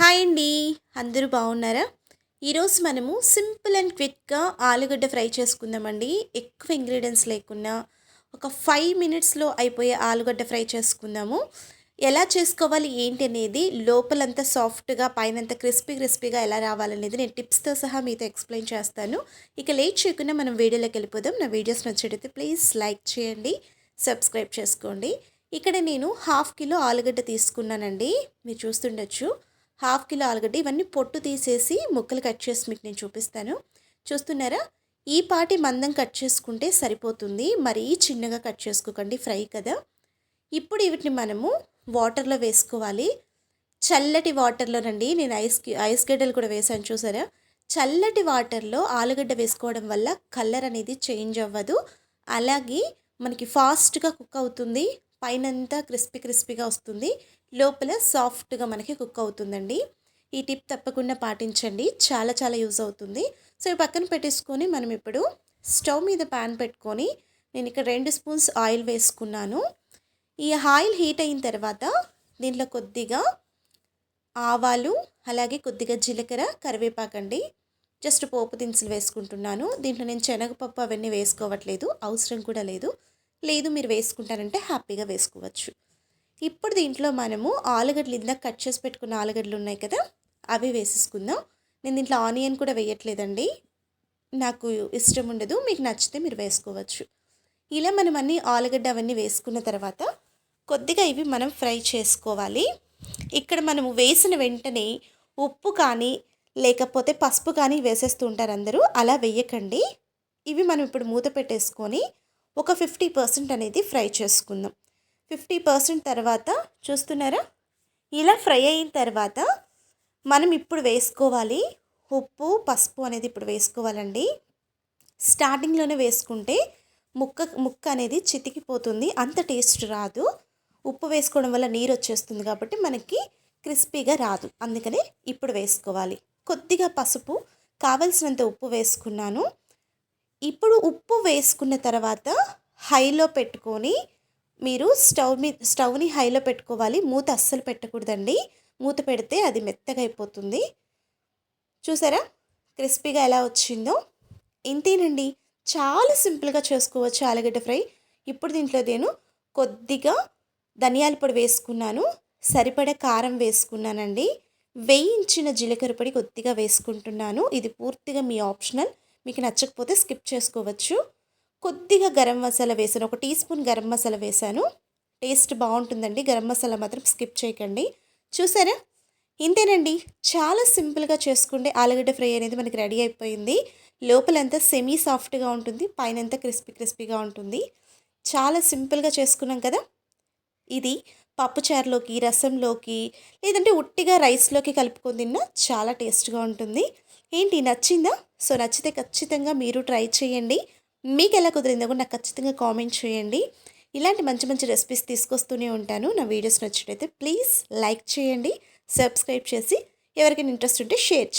Hi అండి, అందరూ బాగున్నారా? ఈరోజు మనము సింపుల్ అండ్ క్విక్గా ఆలుగడ్డ ఫ్రై చేసుకుందామండి. ఎక్కువ ఇంగ్రీడియంట్స్ లేకుండా ఒక 5 మినిట్స్లో అయిపోయే ఆలుగడ్డ ఫ్రై చేసుకుందాము. ఎలా చేసుకోవాలి ఏంటి అనేది, లోపలంతా సాఫ్ట్గా పైనంతా క్రిస్పీగా ఎలా రావాలనేది నేను టిప్స్తో సహా మీతో ఎక్స్ప్లెయిన్ చేస్తాను. ఇక లేట్ చేయకుండా మనం వీడియోలోకి వెళ్ళిపోదాం. నా వీడియోస్ నచ్చేటైతే ప్లీజ్ లైక్ చేయండి, సబ్స్క్రైబ్ చేసుకోండి. ఇక్కడ నేను 1/2 కిలో ఆలుగడ్డ తీసుకున్నానండి. మీరు చూస్తుండొచ్చు. 1/2 కిలో ఆలుగడ్డ, ఇవన్నీ పొట్టు తీసేసి ముక్కలు కట్ చేసి మీకు నేను చూపిస్తాను. చూస్తున్నారా? ఈ పాటి మందం కట్ చేసుకుంటే సరిపోతుంది, మరీ చిన్నగా కట్ చేసుకోకండి, ఫ్రై కదా. ఇప్పుడు వీటిని మనము వాటర్లో వేసుకోవాలి. చల్లటి వాటర్లోనండి. నేను ఐస్ గడ్డలు కూడా వేసాను, చూసారా? చల్లటి వాటర్లో ఆలుగడ్డ వేసుకోవడం వల్ల కలర్ అనేది చేంజ్ అవ్వదు, అలాగే మనకి ఫాస్ట్గా కుక్ అవుతుంది. పైనంతా క్రిస్పీగా వస్తుంది, లోపల సాఫ్ట్గా మనకి కుక్ అవుతుందండి. ఈ టిప్ తప్పకుండా పాటించండి, చాలా యూజ్ అవుతుంది. సో ఈ పక్కన పెట్టేసుకొని మనం ఇప్పుడు స్టవ్ మీద ప్యాన్ పెట్టుకొని నేను ఇక్కడ 2 స్పూన్స్ ఆయిల్ వేసుకున్నాను. ఈ ఆయిల్ హీట్ అయిన తర్వాత దీంట్లో కొద్దిగా ఆవాలు, అలాగే కొద్దిగా జీలకర్ర, కరివేపాకండి. జస్ట్ పోపు దినుసులు వేసుకుంటున్నాను. దీంట్లో నేను శనగపప్పు అవన్నీ వేసుకోవట్లేదు, అవసరం కూడా లేదు. మీరు వేసుకుంటారంటే హ్యాపీగా వేసుకోవచ్చు. ఇప్పుడు దీంట్లో మనము ఆలుగడ్డలు, ఇందాక కట్ చేసి పెట్టుకున్న ఆలుగడ్డలు ఉన్నాయి కదా, అవి వేసేసుకుందాం. నేను దీంట్లో ఆనియన్ కూడా వేయట్లేదండి, నాకు ఇష్టం ఉండదు. మీకు నచ్చితే మీరు వేసుకోవచ్చు. ఇలా మనం అన్ని ఆలుగడ్డ అవన్నీ వేసుకున్న తర్వాత కొద్దిగా ఇవి మనం ఫ్రై చేసుకోవాలి. ఇక్కడ మనము వేసిన వెంటనే ఉప్పు కానీ లేకపోతే పసుపు కానీ వేసేస్తూ ఉంటారు అందరూ, అలా వేయకండి. ఇవి మనం ఇప్పుడు మూత పెట్టేసుకొని ఒక 50% అనేది ఫ్రై చేసుకుందాం. 50% తర్వాత చూస్తున్నారా, ఇలా ఫ్రై అయిన తర్వాత మనం ఇప్పుడు వేసుకోవాలి ఉప్పు, పసుపు అనేది ఇప్పుడు వేసుకోవాలండి. స్టార్టింగ్లోనే వేసుకుంటే ముక్క అనేది చితికిపోతుంది, అంత టేస్ట్ రాదు. ఉప్పు వేసుకోవడం వల్ల నీరు వచ్చేస్తుంది కాబట్టి మనకి క్రిస్పీగా రాదు, అందుకనే ఇప్పుడు వేసుకోవాలి. కొద్దిగా పసుపు, కావలసినంత ఉప్పు వేసుకున్నాను. ఇప్పుడు ఉప్పు వేసుకున్న తర్వాత హైలో పెట్టుకొని మీరు స్టవ్ని హైలో పెట్టుకోవాలి. మూత అస్సలు పెట్టకూడదండి, మూత పెడితే అది మెత్తగా అయిపోతుంది. చూసారా క్రిస్పీగా ఎలా వచ్చిందో? ఇంతేనండి, చాలా సింపుల్గా చేసుకోవచ్చు ఆలుగడ్డ ఫ్రై. ఇప్పుడు దీంట్లో నేను కొద్దిగా ధనియాల పొడి వేసుకున్నాను, సరిపడా కారం వేసుకున్నానండి, వేయించిన జీలకర్ర పొడి కొద్దిగా వేసుకుంటున్నాను. ఇది పూర్తిగా మీ ఆప్షనల్, మీకు నచ్చకపోతే స్కిప్ చేసుకోవచ్చు. కొద్దిగా గరం మసాలా వేసాను, 1 టీ స్పూన్ గరం మసాలా వేసాను. టేస్ట్ బాగుంటుందండి, గరం మసాలా మాత్రం స్కిప్ చేయకండి. చూసారా? ఇంతేనండి, చాలా సింపుల్గా చేసుకుంటే ఆలుగడ్డ ఫ్రై అనేది మనకి రెడీ అయిపోయింది. లోపలంతా సెమీ సాఫ్ట్గా ఉంటుంది, పైనంతా క్రిస్పీగా ఉంటుంది. చాలా సింపుల్గా చేసుకున్నాం కదా. ఇది పప్పుచారులోకి, రసంలోకి, లేదంటే ఉట్టిగా రైస్లోకి కలుపుకొని తిన్నా చాలా టేస్ట్గా ఉంటుంది. ఏంటి, నచ్చిందా? సో నచ్చితే ఖచ్చితంగా మీరు ట్రై చేయండి. మీకు ఎలా కుదిరిందో కూడా నాకు ఖచ్చితంగా కామెంట్ చేయండి. ఇలాంటి మంచి రెసిపీస్ తీసుకొస్తూనే ఉంటాను. నా వీడియోస్ నచ్చినట్లయితే ప్లీజ్ లైక్ చేయండి, సబ్స్క్రైబ్ చేసి ఎవరికైనా ఇంట్రెస్ట్ ఉంటే షేర్ చేయండి.